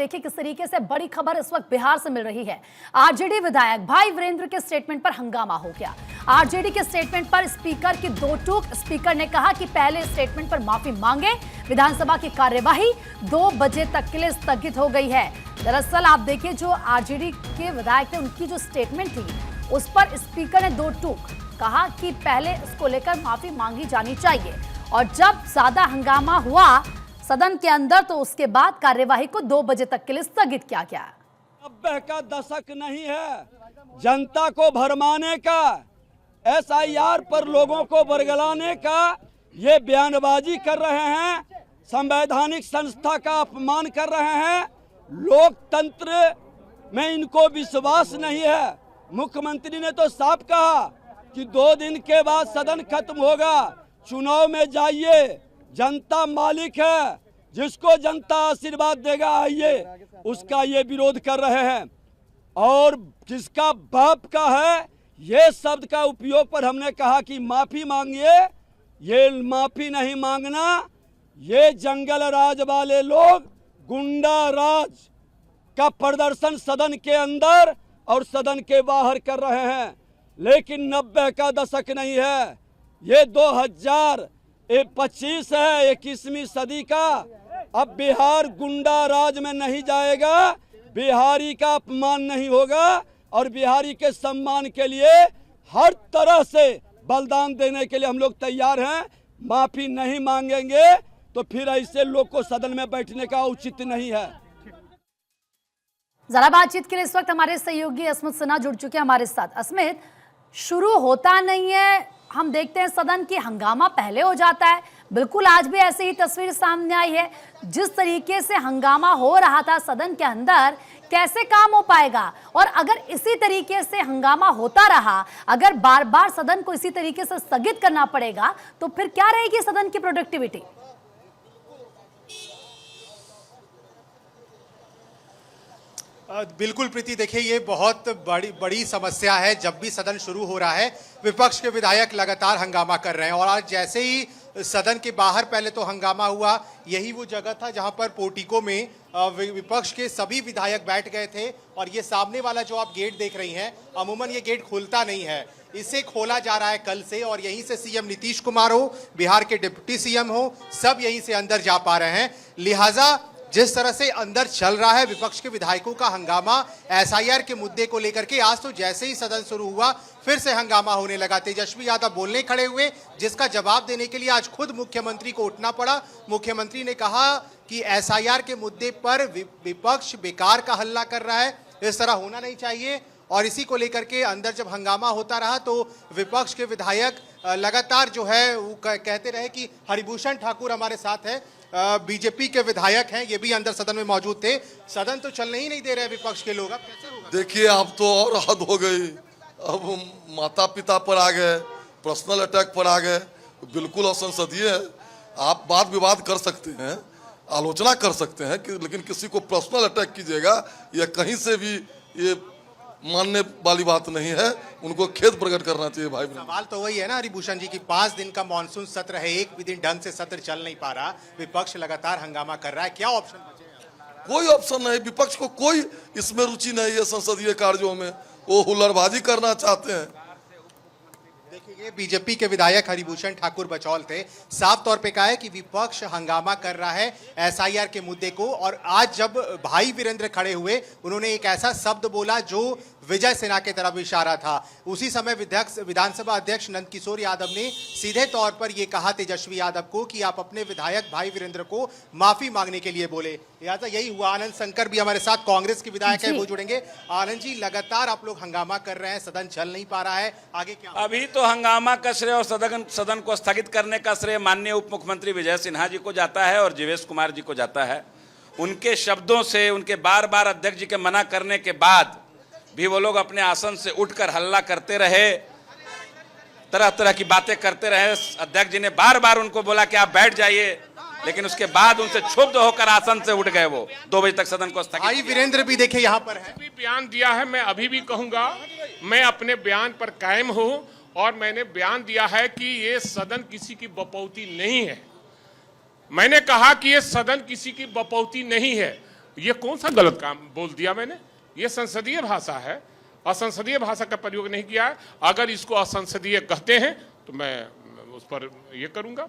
देखिए किस तरीके से बड़ी खबर इस वक्त बिहार से मिल रही है। आरजेडी विधायक भाई वीरेंद्र के स्टेटमेंट पर हंगामा हो गया। आरजेडी के स्टेटमेंट पर स्पीकर की दो टूक। स्पीकर ने कहा कि पहले स्टेटमेंट पर माफी मांगे। विधानसभा की कार्यवाही 2 बजे तक के लिए स्थगित हो गई है। दरअसल आप देखिए जो आरजेडी के विधायक थे उनकी जो स्टेटमेंट थी उस पर स्पीकर ने दो टूक कहा कि पहले इसको लेकर माफी मांगी जानी चाहिए और जब ज्यादा हंगामा हुआ सदन के अंदर तो उसके बाद कार्यवाही को 2 बजे तक के लिए स्थगित किया गया। 90 का दशक नहीं है जनता को भरमाने का, एसआईआर पर लोगों को बरगलाने का ये बयानबाजी कर रहे हैं, संवैधानिक संस्था का अपमान कर रहे हैं। लोकतंत्र में इनको विश्वास नहीं है। मुख्यमंत्री ने तो साफ कहा कि 2 दिन के बाद सदन खत्म होगा। चुनाव में जाइए, जनता मालिक है, जिसको जनता आशीर्वाद देगा आइए, उसका ये विरोध कर रहे हैं। और जिसका बाप का है ये शब्द का उपयोग पर हमने कहा कि माफी मांगिए। ये माफी नहीं मांगना, ये जंगल राज वाले लोग गुंडा राज का प्रदर्शन सदन के अंदर और सदन के बाहर कर रहे हैं। लेकिन 90 का दशक नहीं है, ये 2025 है, 21वीं सदी का। अब बिहार गुंडा राज में नहीं जाएगा, बिहारी का अपमान नहीं होगा और बिहारी के सम्मान के लिए हर तरह से बलिदान देने के लिए हम लोग तैयार हैं। माफी नहीं मांगेंगे तो फिर ऐसे लोग को सदन में बैठने का उचित नहीं है। जरा बातचीत के लिए इस वक्त हमारे सहयोगी अस्मित सिन्हा जुड़ चुके हैं हमारे साथ। अस्मित, शुरू होता नहीं है, हम देखते हैं सदन की हंगामा पहले हो जाता है। बिल्कुल आज भी ऐसी ही तस्वीर सामने आई है। जिस तरीके से हंगामा हो रहा था सदन के अंदर, कैसे काम हो पाएगा? और अगर इसी तरीके से हंगामा होता रहा, अगर बार बार सदन को इसी तरीके से स्थगित करना पड़ेगा तो फिर क्या रहेगी सदन की प्रोडक्टिविटी? बिल्कुल प्रीति, देखिए ये बहुत बड़ी समस्या है। जब भी सदन शुरू हो रहा है विपक्ष के विधायक लगातार हंगामा कर रहे हैं और आज जैसे ही सदन के बाहर पहले तो हंगामा हुआ, यही वो जगह था जहां पर पोर्टिको में विपक्ष के सभी विधायक बैठ गए थे। और ये सामने वाला जो आप गेट देख रही हैं, अमूमन ये गेट खुलता नहीं है, इसे खोला जा रहा है कल से और यहीं से सीएम नीतीश कुमार हो, बिहार के डिप्टी सीएम हो, सब यहीं से अंदर जा पा रहे हैं। लिहाजा जिस तरह से अंदर चल रहा है विपक्ष के विधायकों का हंगामा एसआईआर के मुद्दे को लेकर के, आज तो जैसे ही सदन शुरू हुआ फिर से हंगामा होने लगा। तेजस्वी यादव बोलने खड़े हुए, जिसका जवाब देने के लिए आज खुद मुख्यमंत्री को उठना पड़ा। मुख्यमंत्री ने कहा कि एसआईआर के मुद्दे पर विपक्ष बेकार का हल्ला कर रहा है, इस तरह होना नहीं चाहिए। और इसी को लेकर के अंदर जब हंगामा होता रहा तो विपक्ष के विधायक लगातार जो है वो कहते रहे कि हरिभूषण ठाकुर हमारे साथ है, बीजेपी के विधायक हैं, ये भी अंदर सदन में मौजूद थे। सदन तो चलने ही नहीं दे रहे विपक्ष के लोग, अब कैसे होगा? देखिए अब तो और हद हो गई, अब माता पिता पर आ गए, पर्सनल अटैक पर आ गए, बिल्कुल असंसदीय है। आप वाद विवाद कर सकते हैं, आलोचना कर सकते हैं कि लेकिन किसी को पर्सनल अटैक कीजिएगा या कहीं से भी ये मानने वाली बात नहीं है। उनको खेद प्रकट करना चाहिए भाई। सवाल तो वही है ना हरिभूषण जी की 5 दिन का मॉनसून सत्र है, एक भी दिन ढंग से सत्र चल नहीं पा रहा, विपक्ष लगातार हंगामा कर रहा है, क्या ऑप्शन बचे? कोई ऑप्शन नहीं, विपक्ष को कोई इसमें रुचि नहीं है संसदीय कार्यों में, वो हुल्लड़बाजी करना चाहते हैं। देखिए ये बीजेपी के विधायक हरिभूषण ठाकुर बचौल थे, साफ तौर पे कहा है कि विपक्ष हंगामा कर रहा है एसआईआर के मुद्दे को। और आज जब भाई वीरेंद्र खड़े हुए उन्होंने एक ऐसा शब्द बोला जो विजय सिन्हा की तरफ इशारा था। उसी समय विधानसभा अध्यक्ष नंदकिशोर यादव ने सीधे तौर पर यह कहा तेजस्वी यादव को कि आप अपने विधायक भाई वीरेंद्र को माफी मांगने के लिए बोले। लिहाजा यही हुआ। आनंद शंकर भी हमारे साथ कांग्रेस के विधायक है, वो जुड़ेंगे। आनंद जी, लगातार आप लोग हंगामा कर रहे हैं, सदन चल नहीं पा रहा है, आगे क्या? अभी तो हंगामा का श्रेय और सदन को स्थगित करने का श्रेय माननीय उप मुख्यमंत्री विजय सिन्हा जी को जाता है और जीवेश कुमार जी को जाता है। उनके शब्दों से, उनके बार बार अध्यक्ष जी के मना करने के बाद भी वो लोग अपने आसन से उठकर हल्ला करते रहे, तरह तरह की बातें करते रहे। अध्यक्ष जी ने बार बार उनको बोला कि आप बैठ जाइए, लेकिन उसके बाद उनसे क्षुब्ध होकर आसन से उठ गए। वो 2 बजे तक सदन को स्थगित। भाई वीरेंद्र भी देखिए यहाँ पर है, भी बयान दिया है। मैं अभी भी कहूंगा, मैं अपने बयान पर कायम हूं और मैंने बयान दिया है कि ये सदन किसी की बपौती नहीं है। मैंने कहा कि ये सदन किसी की बपौती नहीं है। ये कौन सा गलत काम बोल दिया मैंने? ये संसदीय भाषा है, असंसदीय भाषा का प्रयोग नहीं किया है। अगर इसको असंसदीय कहते हैं तो मैं उस पर ये करूंगा।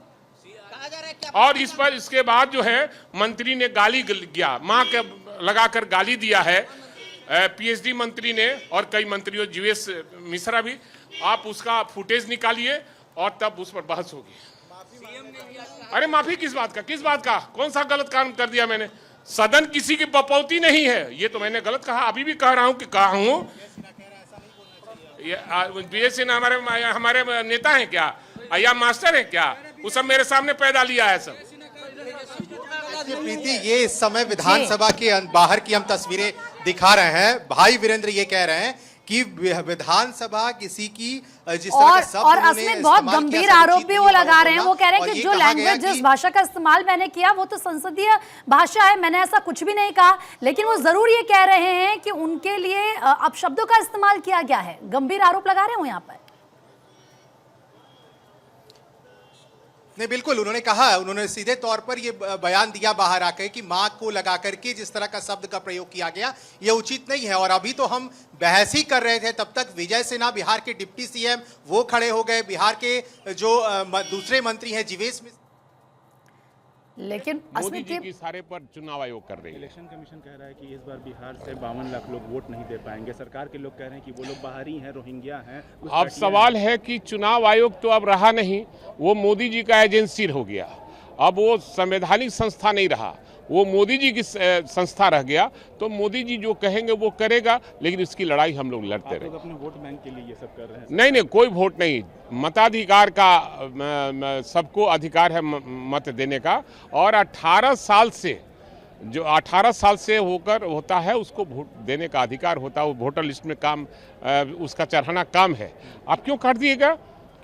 और इस पर इसके बाद जो है मंत्री ने गाली दिया, मां के लगाकर गाली दिया है, पीएचडी मंत्री ने और कई मंत्रियों, जीवेश मिश्रा भी। आप उसका फुटेज निकालिए और तब उस पर बहस होगी। अरे माफी किस बात का? कौन सा गलत काम कर दिया मैंने? सदन किसी की बपौती नहीं है, ये तो मैंने गलत कहा, अभी भी कह रहा हूं कि कहा हूं। बीएससी हमारे नेता हैं क्या या मास्टर हैं क्या? वो सब मेरे सामने पैदा लिया है सब। प्रीति, ये इस समय विधानसभा के बाहर की हम तस्वीरें दिखा रहे हैं। भाई वीरेंद्र ये कह रहे हैं कि विधानसभा किसी की जिस तरह के शब्द और असली बहुत गंभीर आरोप भी वो लगा रहे हैं। वो कह रहे हैं कि जो लैंग्वेज, जिस भाषा का इस्तेमाल मैंने किया वो तो संसदीय भाषा है, मैंने ऐसा कुछ भी नहीं कहा। लेकिन वो जरूर ये कह रहे हैं कि उनके लिए अपशब्दों का इस्तेमाल किया गया है। गंभीर आरोप लगा रहे हो यहाँ पर। नहीं, बिल्कुल, उन्होंने सीधे तौर पर ये बयान दिया बाहर आकर कि मां को लगा करके जिस तरह का शब्द का प्रयोग किया गया ये उचित नहीं है। और अभी तो हम बहस ही कर रहे थे, तब तक विजय सिन्हा बिहार के डिप्टी सीएम वो खड़े हो गए, बिहार के जो दूसरे मंत्री हैं जीवेश मिश्रा। लेकिन मोदी जी की सारे पर चुनाव आयोग कर रही है। इलेक्शन कमीशन कह रहा है कि इस बार बिहार से 52 लाख लोग वोट नहीं दे पाएंगे। सरकार के लोग कह रहे हैं कि वो लोग बाहरी हैं, रोहिंग्या हैं। अब सवाल है कि चुनाव आयोग तो अब रहा नहीं, वो मोदी जी का एजेंसी हो गया। अब वो संवैधानिक संस्था नहीं रहा, वो मोदी जी की संस्था रह गया। तो मोदी जी जो कहेंगे वो करेगा, लेकिन इसकी लड़ाई हम लोग लड़ते रहे। अपने वोट बैंक के लिए ये सब कर रहे हैं? नहीं, कोई वोट नहीं। मताधिकार का सबको अधिकार है मत देने का। और 18 साल से जो 18 साल से होकर होता है उसको वोट देने का अधिकार होता है। वो वोटर लिस्ट में काम उसका चढ़ाना काम है। आप क्यों काट दिएगा?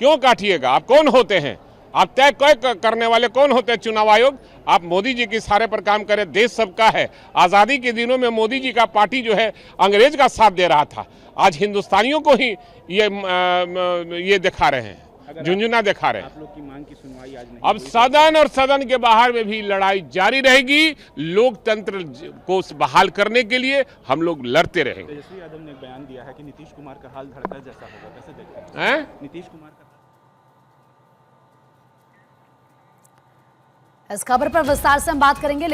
क्यों काटिएगा? आप कौन होते हैं? आप तय करने वाले कौन होते हैं? चुनाव आयोग। आप मोदी जी के इशारे पर काम करें। देश सबका है। आज़ादी के दिनों में मोदी जी का पार्टी जो है अंग्रेज का साथ दे रहा था। आज हिंदुस्तानियों को ही ये दिखा रहे हैं, झुंझुना दिखा रहे हैं। आप लोग की मांग की सुनवाई आज नहीं। अब सदन और सदन के बाहर में भी लड़ाई जारी रहेगी। लोकतंत्र को बहाल करने के लिए हम लोग लड़ते रहेंगे। तेजस्वी यादव ने एक बयान दिया है कि नीतीश कुमार का हाल धड़का जैसा होगा, कैसे देखते हैं? नीतीश कुमार का। इस खबर पर विस्तार से हम बात करेंगे।